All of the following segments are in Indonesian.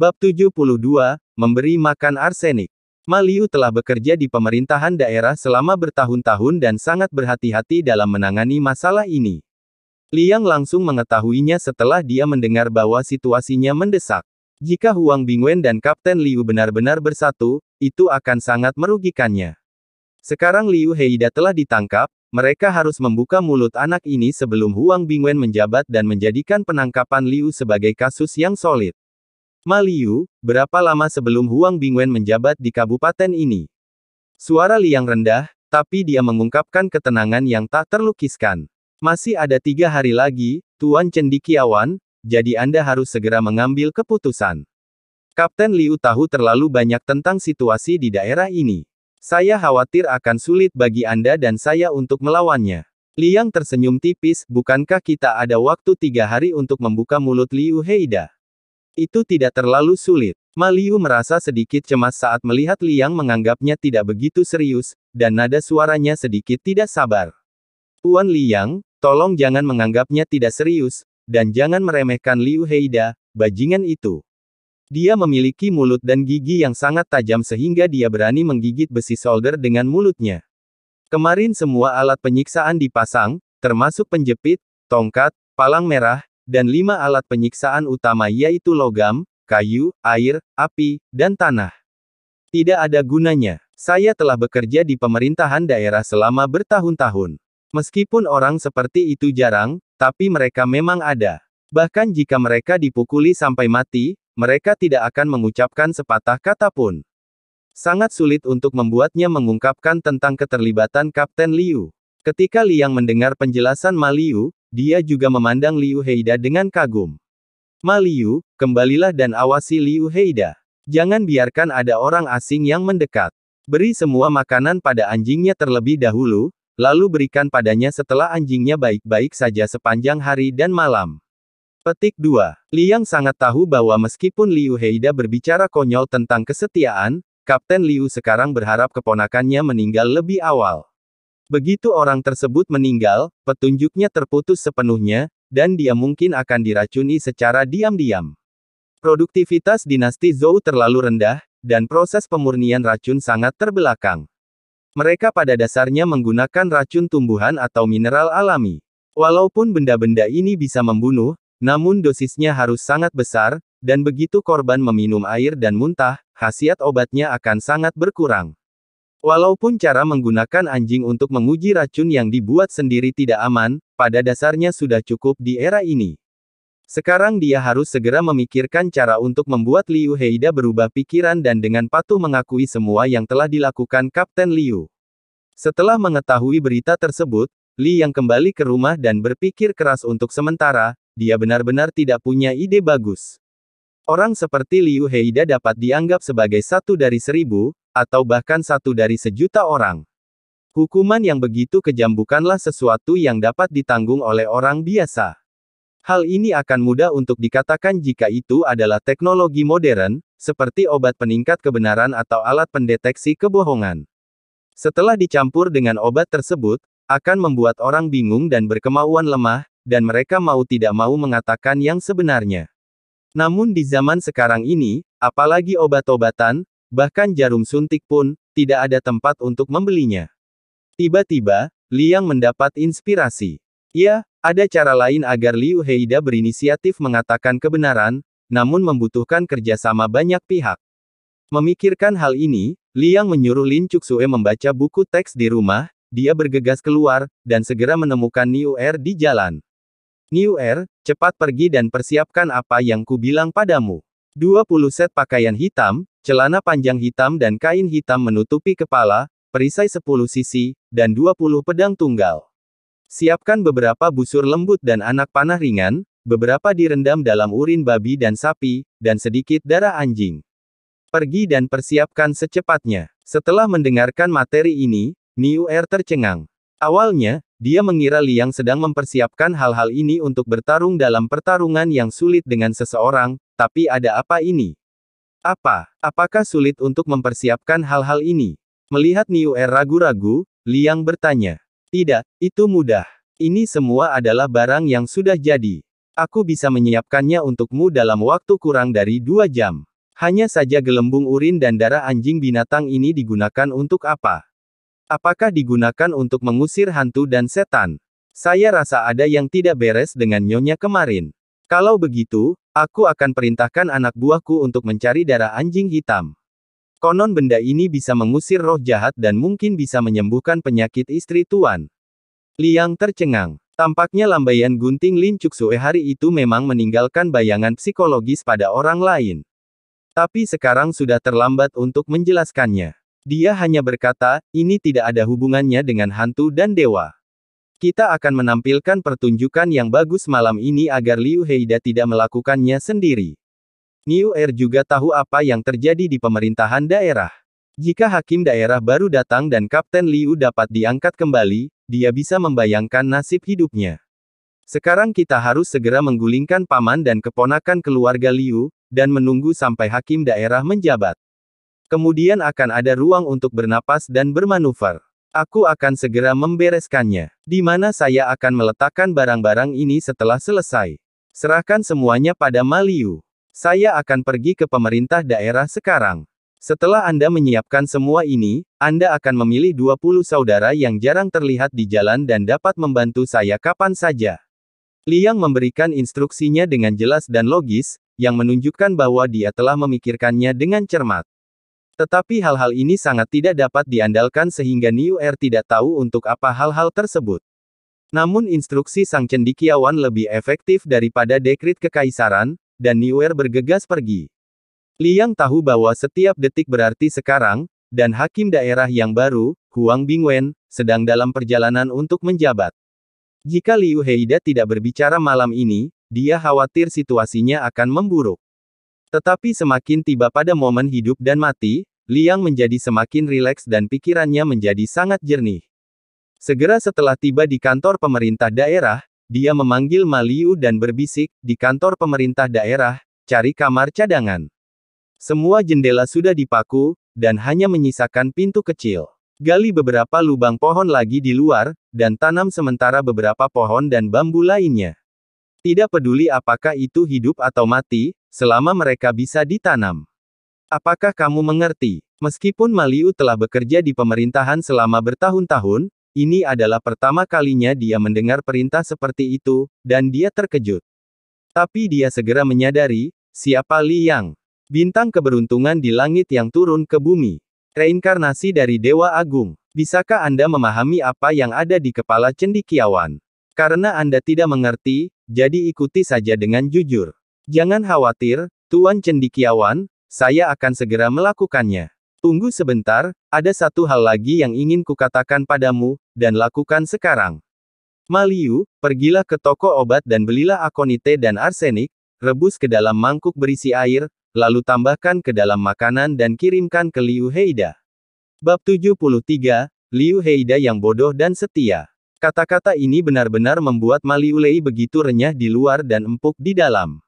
Bab 72, Memberi Makan Arsenik. Ma Liu telah bekerja di pemerintahan daerah selama bertahun-tahun dan sangat berhati-hati dalam menangani masalah ini. Liang langsung mengetahuinya setelah dia mendengar bahwa situasinya mendesak. Jika Huang Bingwen dan Kapten Liu benar-benar bersatu, itu akan sangat merugikannya. Sekarang Liu Heida telah ditangkap, mereka harus membuka mulut anak ini sebelum Huang Bingwen menjabat dan menjadikan penangkapan Liu sebagai kasus yang solid. Ma Liu, berapa lama sebelum Huang Bingwen menjabat di kabupaten ini? Suara Liang rendah, tapi dia mengungkapkan ketenangan yang tak terlukiskan. Masih ada 3 hari lagi, Tuan Cendikiawan, jadi Anda harus segera mengambil keputusan. Kapten Liu tahu terlalu banyak tentang situasi di daerah ini. Saya khawatir akan sulit bagi Anda dan saya untuk melawannya. Liang tersenyum tipis, bukankah kita ada waktu 3 hari untuk membuka mulut Liu Heida? Itu tidak terlalu sulit. Ma Liu merasa sedikit cemas saat melihat Liang menganggapnya tidak begitu serius, dan nada suaranya sedikit tidak sabar. Tuan Liang, tolong jangan menganggapnya tidak serius, dan jangan meremehkan Liu Heida, bajingan itu. Dia memiliki mulut dan gigi yang sangat tajam sehingga dia berani menggigit besi solder dengan mulutnya. Kemarin semua alat penyiksaan dipasang, termasuk penjepit, tongkat, palang merah, dan 5 alat penyiksaan utama yaitu logam, kayu, air, api, dan tanah. Tidak ada gunanya. Saya telah bekerja di pemerintahan daerah selama bertahun-tahun. Meskipun orang seperti itu jarang, tapi mereka memang ada. Bahkan jika mereka dipukuli sampai mati, mereka tidak akan mengucapkan sepatah kata pun. Sangat sulit untuk membuatnya mengungkapkan tentang keterlibatan Kapten Liu. Ketika Liang mendengar penjelasan Ma Liu, dia juga memandang Liu Heida dengan kagum. Ma Liu, kembalilah dan awasi Liu Heida. Jangan biarkan ada orang asing yang mendekat. Beri semua makanan pada anjingnya terlebih dahulu, lalu berikan padanya setelah anjingnya baik-baik saja sepanjang hari dan malam. Petik 2. Liang sangat tahu bahwa meskipun Liu Heida berbicara konyol tentang kesetiaan, Kapten Liu sekarang berharap keponakannya meninggal lebih awal. Begitu orang tersebut meninggal, petunjuknya terputus sepenuhnya, dan dia mungkin akan diracuni secara diam-diam. Produktivitas dinasti Zhou terlalu rendah, dan proses pemurnian racun sangat terbelakang. Mereka pada dasarnya menggunakan racun tumbuhan atau mineral alami. Walaupun benda-benda ini bisa membunuh, namun dosisnya harus sangat besar, dan begitu korban meminum air dan muntah, khasiat obatnya akan sangat berkurang. Walaupun cara menggunakan anjing untuk menguji racun yang dibuat sendiri tidak aman, pada dasarnya sudah cukup di era ini. Sekarang dia harus segera memikirkan cara untuk membuat Liu Heida berubah pikiran dan dengan patuh mengakui semua yang telah dilakukan Kapten Liu. Setelah mengetahui berita tersebut, Li yang kembali ke rumah dan berpikir keras untuk sementara, dia benar-benar tidak punya ide bagus. Orang seperti Liu Heida dapat dianggap sebagai 1 dari 1000, atau bahkan 1 dari 1.000.000 orang. Hukuman yang begitu kejam bukanlah sesuatu yang dapat ditanggung oleh orang biasa. Hal ini akan mudah untuk dikatakan jika itu adalah teknologi modern, seperti obat peningkat kebenaran atau alat pendeteksi kebohongan. Setelah dicampur dengan obat tersebut, akan membuat orang bingung dan berkemauan lemah, dan mereka mau tidak mau mengatakan yang sebenarnya. Namun di zaman sekarang ini, apalagi obat-obatan, bahkan jarum suntik pun, tidak ada tempat untuk membelinya. Tiba-tiba, Liang mendapat inspirasi. Ya, ada cara lain agar Liu Heida berinisiatif mengatakan kebenaran, namun membutuhkan kerjasama banyak pihak. Memikirkan hal ini, Liang menyuruh Lin Cuxue membaca buku teks di rumah, dia bergegas keluar, dan segera menemukan Niu Er di jalan. Niu Er, cepat pergi dan persiapkan apa yang ku bilang padamu. 20 set pakaian hitam, celana panjang hitam dan kain hitam menutupi kepala, perisai 10 sisi, dan 20 pedang tunggal. Siapkan beberapa busur lembut dan anak panah ringan, beberapa direndam dalam urin babi dan sapi, dan sedikit darah anjing. Pergi dan persiapkan secepatnya. Setelah mendengarkan materi ini, Niu Er tercengang. Awalnya, dia mengira Liang sedang mempersiapkan hal-hal ini untuk bertarung dalam pertarungan yang sulit dengan seseorang, tapi ada apa ini? Apakah sulit untuk mempersiapkan hal-hal ini? Melihat Niu Er ragu-ragu, Liang bertanya. Tidak, itu mudah. Ini semua adalah barang yang sudah jadi. Aku bisa menyiapkannya untukmu dalam waktu kurang dari 2 jam. Hanya saja gelembung urin dan darah anjing binatang ini digunakan untuk apa? Apakah digunakan untuk mengusir hantu dan setan? Saya rasa ada yang tidak beres dengan nyonya kemarin. Kalau begitu, aku akan perintahkan anak buahku untuk mencari darah anjing hitam. Konon benda ini bisa mengusir roh jahat dan mungkin bisa menyembuhkan penyakit istri tuan. Liang tercengang. Tampaknya lambaian gunting Lin Cuxue hari itu memang meninggalkan bayangan psikologis pada orang lain. Tapi sekarang sudah terlambat untuk menjelaskannya. Dia hanya berkata, ini tidak ada hubungannya dengan hantu dan dewa. Kita akan menampilkan pertunjukan yang bagus malam ini agar Liu Heida tidak melakukannya sendiri. Niu Er juga tahu apa yang terjadi di pemerintahan daerah. Jika hakim daerah baru datang dan Kapten Liu dapat diangkat kembali, dia bisa membayangkan nasib hidupnya. Sekarang kita harus segera menggulingkan paman dan keponakan keluarga Liu, dan menunggu sampai hakim daerah menjabat. Kemudian akan ada ruang untuk bernapas dan bermanuver. Aku akan segera membereskannya. Di mana saya akan meletakkan barang-barang ini setelah selesai. Serahkan semuanya pada Ma Liu. Saya akan pergi ke pemerintah daerah sekarang. Setelah Anda menyiapkan semua ini, Anda akan memilih 20 saudara yang jarang terlihat di jalan dan dapat membantu saya kapan saja. Liang memberikan instruksinya dengan jelas dan logis, yang menunjukkan bahwa dia telah memikirkannya dengan cermat. Tetapi hal-hal ini sangat tidak dapat diandalkan sehingga Niu Er tidak tahu untuk apa hal-hal tersebut. Namun instruksi sang cendekiawan lebih efektif daripada dekrit kekaisaran, dan Niu Er bergegas pergi. Liang tahu bahwa setiap detik berarti sekarang, dan hakim daerah yang baru, Huang Bingwen, sedang dalam perjalanan untuk menjabat. Jika Liu Heida tidak berbicara malam ini, dia khawatir situasinya akan memburuk. Tetapi semakin tiba pada momen hidup dan mati, Liang menjadi semakin rileks dan pikirannya menjadi sangat jernih. Segera setelah tiba di kantor pemerintah daerah, dia memanggil Ma Liu dan berbisik, di kantor pemerintah daerah, cari kamar cadangan. Semua jendela sudah dipaku, dan hanya menyisakan pintu kecil. Gali beberapa lubang pohon lagi di luar, dan tanam sementara beberapa pohon dan bambu lainnya. Tidak peduli apakah itu hidup atau mati, selama mereka bisa ditanam. Apakah kamu mengerti? Meskipun Ma Liu telah bekerja di pemerintahan selama bertahun-tahun, ini adalah pertama kalinya dia mendengar perintah seperti itu, dan dia terkejut. Tapi dia segera menyadari, siapa Liang? Bintang keberuntungan di langit yang turun ke bumi. Reinkarnasi dari Dewa Agung. Bisakah Anda memahami apa yang ada di kepala cendekiawan? Karena Anda tidak mengerti, jadi ikuti saja dengan jujur. Jangan khawatir, Tuan Cendekiawan, saya akan segera melakukannya. Tunggu sebentar, ada satu hal lagi yang ingin kukatakan padamu, dan lakukan sekarang. Ma Liu, pergilah ke toko obat dan belilah akonite dan arsenik, rebus ke dalam mangkuk berisi air, lalu tambahkan ke dalam makanan dan kirimkan ke Liu Heida. Bab 73, Liu Heida yang bodoh dan setia. Kata-kata ini benar-benar membuat Ma Liu Lei begitu renyah di luar dan empuk di dalam.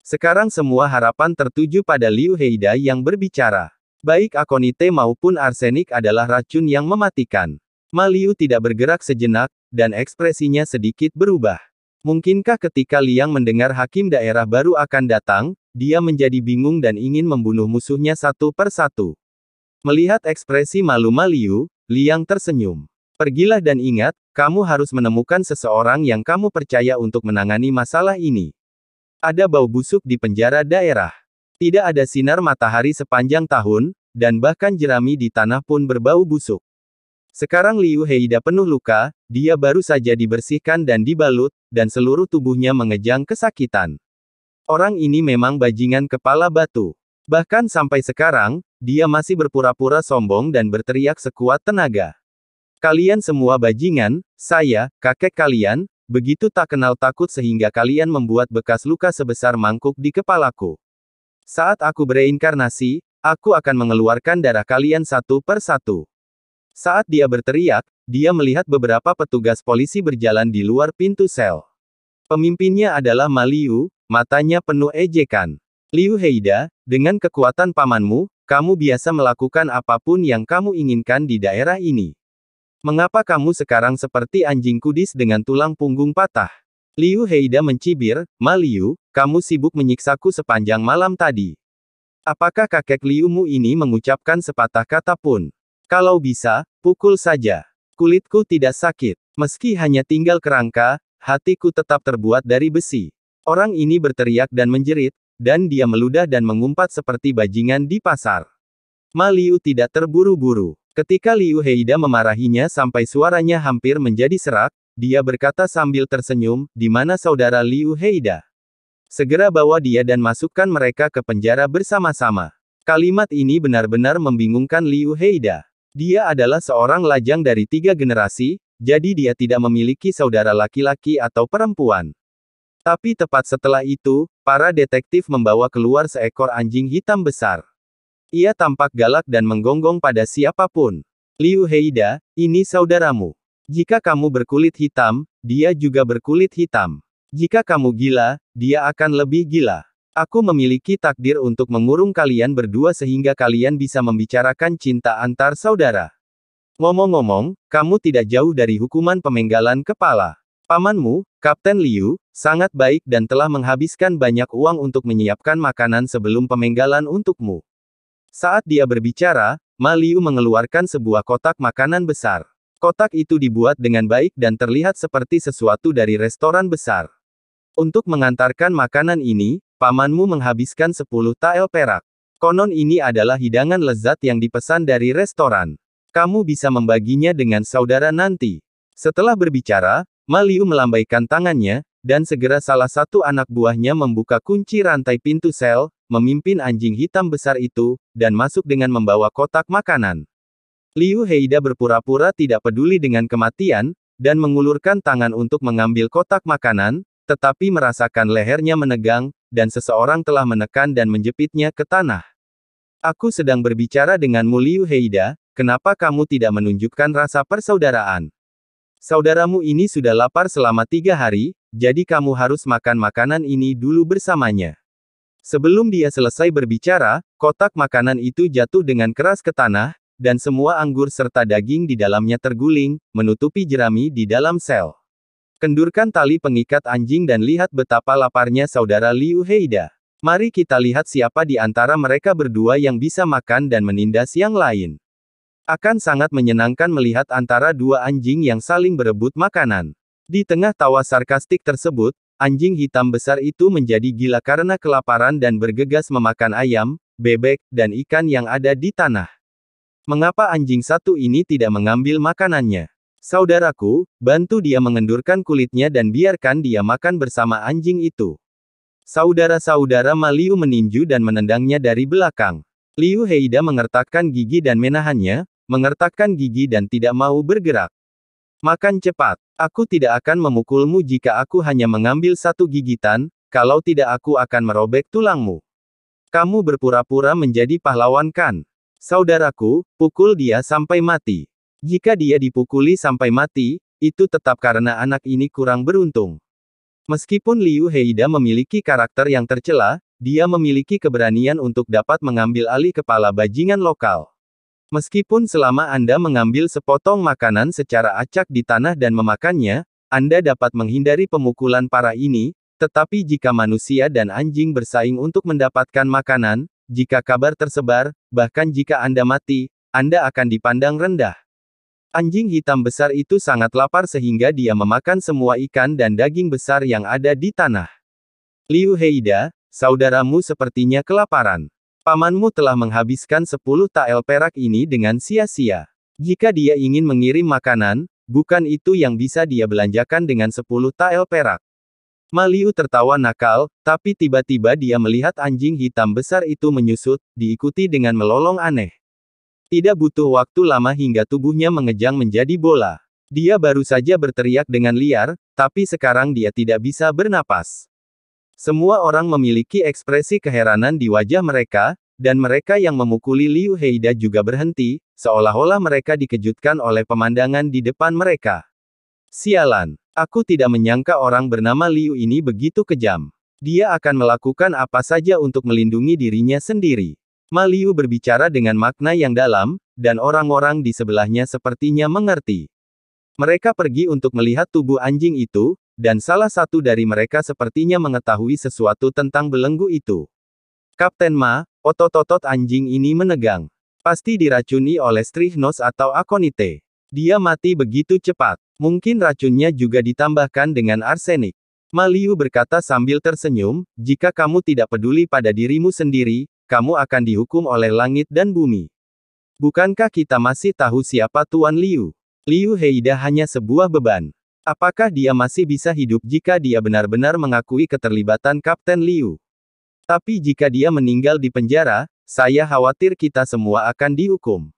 Sekarang semua harapan tertuju pada Liu Heida yang berbicara. Baik akonite maupun arsenik adalah racun yang mematikan. Ma Liu tidak bergerak sejenak, dan ekspresinya sedikit berubah. Mungkinkah ketika Liang mendengar hakim daerah baru akan datang, dia menjadi bingung dan ingin membunuh musuhnya satu per satu. Melihat ekspresi malu Ma Liu, Liang tersenyum. Pergilah dan ingat, kamu harus menemukan seseorang yang kamu percaya untuk menangani masalah ini. Ada bau busuk di penjara daerah. Tidak ada sinar matahari sepanjang tahun, dan bahkan jerami di tanah pun berbau busuk. Sekarang Liu Heida penuh luka, dia baru saja dibersihkan dan dibalut, dan seluruh tubuhnya mengejang kesakitan. Orang ini memang bajingan kepala batu. Bahkan sampai sekarang, dia masih berpura-pura sombong dan berteriak sekuat tenaga. Kalian semua bajingan, saya, kakek kalian, begitu tak kenal takut sehingga kalian membuat bekas luka sebesar mangkuk di kepalaku. Saat aku bereinkarnasi, aku akan mengeluarkan darah kalian satu per satu. Saat dia berteriak, dia melihat beberapa petugas polisi berjalan di luar pintu sel. Pemimpinnya adalah Ma Liu, matanya penuh ejekan. Liu Heida, dengan kekuatan pamanmu, kamu biasa melakukan apapun yang kamu inginkan di daerah ini. Mengapa kamu sekarang seperti anjing kudis dengan tulang punggung patah? Liu Heida mencibir, Ma Liu, kamu sibuk menyiksaku sepanjang malam tadi. Apakah kakek Liumu ini mengucapkan sepatah kata pun? Kalau bisa, pukul saja. Kulitku tidak sakit. Meski hanya tinggal kerangka, hatiku tetap terbuat dari besi. Orang ini berteriak dan menjerit, dan dia meludah dan mengumpat seperti bajingan di pasar. Ma Liu tidak terburu-buru. Ketika Liu Heida memarahinya sampai suaranya hampir menjadi serak, dia berkata sambil tersenyum, "Di mana saudara Liu Heida? Segera bawa dia dan masukkan mereka ke penjara bersama-sama." Kalimat ini benar-benar membingungkan Liu Heida. Dia adalah seorang lajang dari 3 generasi, jadi dia tidak memiliki saudara laki-laki atau perempuan. Tapi tepat setelah itu, para detektif membawa keluar seekor anjing hitam besar. Ia tampak galak dan menggonggong pada siapapun. "Liu Heida, ini saudaramu. Jika kamu berkulit hitam, dia juga berkulit hitam. Jika kamu gila, dia akan lebih gila. Aku memiliki takdir untuk mengurung kalian berdua sehingga kalian bisa membicarakan cinta antar saudara. Ngomong-ngomong, kamu tidak jauh dari hukuman pemenggalan kepala. Pamanmu, Kapten Liu, sangat baik dan telah menghabiskan banyak uang untuk menyiapkan makanan sebelum pemenggalan untukmu." Saat dia berbicara, Ma Liu mengeluarkan sebuah kotak makanan besar. Kotak itu dibuat dengan baik dan terlihat seperti sesuatu dari restoran besar. "Untuk mengantarkan makanan ini, pamanmu menghabiskan 10 tael perak. Konon ini adalah hidangan lezat yang dipesan dari restoran. Kamu bisa membaginya dengan saudara nanti." Setelah berbicara, Ma Liu melambaikan tangannya, dan segera salah satu anak buahnya membuka kunci rantai pintu sel, memimpin anjing hitam besar itu, dan masuk dengan membawa kotak makanan. Liu Heida berpura-pura tidak peduli dengan kematian, dan mengulurkan tangan untuk mengambil kotak makanan, tetapi merasakan lehernya menegang, dan seseorang telah menekan dan menjepitnya ke tanah. "Aku sedang berbicara denganmu Liu Heida, kenapa kamu tidak menunjukkan rasa persaudaraan? Saudaramu ini sudah lapar selama 3 hari, jadi kamu harus makan makanan ini dulu bersamanya." Sebelum dia selesai berbicara, kotak makanan itu jatuh dengan keras ke tanah, dan semua anggur serta daging di dalamnya terguling, menutupi jerami di dalam sel. "Kendurkan tali pengikat anjing dan lihat betapa laparnya saudara Liu Heida. Mari kita lihat siapa di antara mereka berdua yang bisa makan dan menindas yang lain. Akan sangat menyenangkan melihat antara 2 anjing yang saling berebut makanan." Di tengah tawa sarkastik tersebut, anjing hitam besar itu menjadi gila karena kelaparan dan bergegas memakan ayam, bebek, dan ikan yang ada di tanah. "Mengapa anjing satu ini tidak mengambil makanannya? Saudaraku, bantu dia mengendurkan kulitnya dan biarkan dia makan bersama anjing itu." Saudara-saudara Ma Liu meninju dan menendangnya dari belakang. Liu Heida mengertakkan gigi dan menahannya, mengertakkan gigi dan tidak mau bergerak. "Makan cepat. Aku tidak akan memukulmu jika aku hanya mengambil 1 gigitan, kalau tidak aku akan merobek tulangmu. Kamu berpura-pura menjadi pahlawan kan? Saudaraku, pukul dia sampai mati. Jika dia dipukuli sampai mati, itu tetap karena anak ini kurang beruntung." Meskipun Liu Heida memiliki karakter yang tercela, dia memiliki keberanian untuk dapat mengambil alih kepala bajingan lokal. Meskipun selama Anda mengambil sepotong makanan secara acak di tanah dan memakannya, Anda dapat menghindari pemukulan parah ini, tetapi jika manusia dan anjing bersaing untuk mendapatkan makanan, jika kabar tersebar, bahkan jika Anda mati, Anda akan dipandang rendah. Anjing hitam besar itu sangat lapar sehingga dia memakan semua ikan dan daging besar yang ada di tanah. "Liu Heida, saudaramu sepertinya kelaparan. Pamanmu telah menghabiskan 10 tael perak ini dengan sia-sia. Jika dia ingin mengirim makanan, bukan itu yang bisa dia belanjakan dengan 10 tael perak." Ma Liu tertawa nakal, tapi tiba-tiba dia melihat anjing hitam besar itu menyusut, diikuti dengan melolong aneh. Tidak butuh waktu lama hingga tubuhnya mengejang menjadi bola. Dia baru saja berteriak dengan liar, tapi sekarang dia tidak bisa bernapas. Semua orang memiliki ekspresi keheranan di wajah mereka, dan mereka yang memukuli Liu Heida juga berhenti, seolah-olah mereka dikejutkan oleh pemandangan di depan mereka. "Sialan, aku tidak menyangka orang bernama Liu ini begitu kejam. Dia akan melakukan apa saja untuk melindungi dirinya sendiri." Ma Liu berbicara dengan makna yang dalam, dan orang-orang di sebelahnya sepertinya mengerti. Mereka pergi untuk melihat tubuh anjing itu, dan salah satu dari mereka sepertinya mengetahui sesuatu tentang belenggu itu. Kapten Ma, otot-otot anjing ini menegang. Pasti diracuni oleh Strychnos atau Aconite. Dia mati begitu cepat. Mungkin racunnya juga ditambahkan dengan arsenik. Ma Liu berkata sambil tersenyum, jika kamu tidak peduli pada dirimu sendiri, kamu akan dihukum oleh langit dan bumi. Bukankah kita masih tahu siapa Tuan Liu? Liu Heida hanya sebuah beban. Apakah dia masih bisa hidup jika dia benar-benar mengakui keterlibatan Kapten Liu? Tapi jika dia meninggal di penjara, saya khawatir kita semua akan dihukum.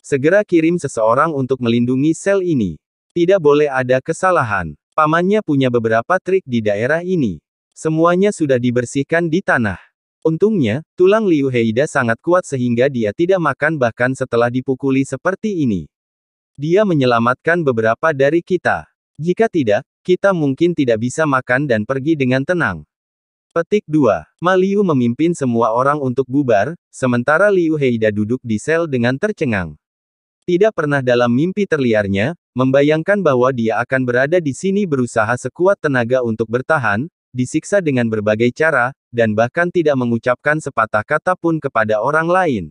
Segera kirim seseorang untuk melindungi sel ini. Tidak boleh ada kesalahan. Pamannya punya beberapa trik di daerah ini. Semuanya sudah dibersihkan di tanah. Untungnya, tulang Liu Heida sangat kuat sehingga dia tidak makan bahkan setelah dipukuli seperti ini. Dia menyelamatkan beberapa dari kita. Jika tidak, kita mungkin tidak bisa makan dan pergi dengan tenang. Petik 2. Ma Liu memimpin semua orang untuk bubar, sementara Liu Heida duduk di sel dengan tercengang. Tidak pernah dalam mimpi terliarnya, membayangkan bahwa dia akan berada di sini berusaha sekuat tenaga untuk bertahan, disiksa dengan berbagai cara, dan bahkan tidak mengucapkan sepatah kata pun kepada orang lain.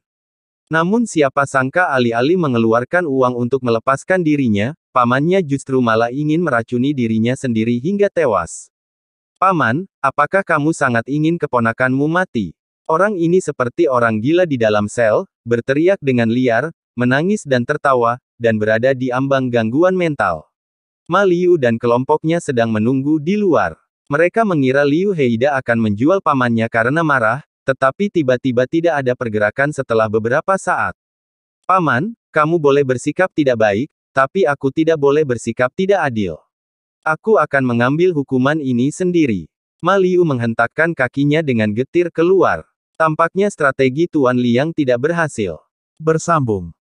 Namun siapa sangka alih-alih mengeluarkan uang untuk melepaskan dirinya, pamannya justru malah ingin meracuni dirinya sendiri hingga tewas. Paman, apakah kamu sangat ingin keponakanmu mati? Orang ini seperti orang gila di dalam sel, berteriak dengan liar, menangis dan tertawa, dan berada di ambang gangguan mental. Ma Liu dan kelompoknya sedang menunggu di luar. Mereka mengira Liu Heida akan menjual pamannya karena marah, tetapi tiba-tiba tidak ada pergerakan setelah beberapa saat. Paman, kamu boleh bersikap tidak baik, tapi aku tidak boleh bersikap tidak adil. Aku akan mengambil hukuman ini sendiri. Ma Liu menghentakkan kakinya dengan getir keluar. Tampaknya strategi Tuan Liang tidak berhasil. Bersambung.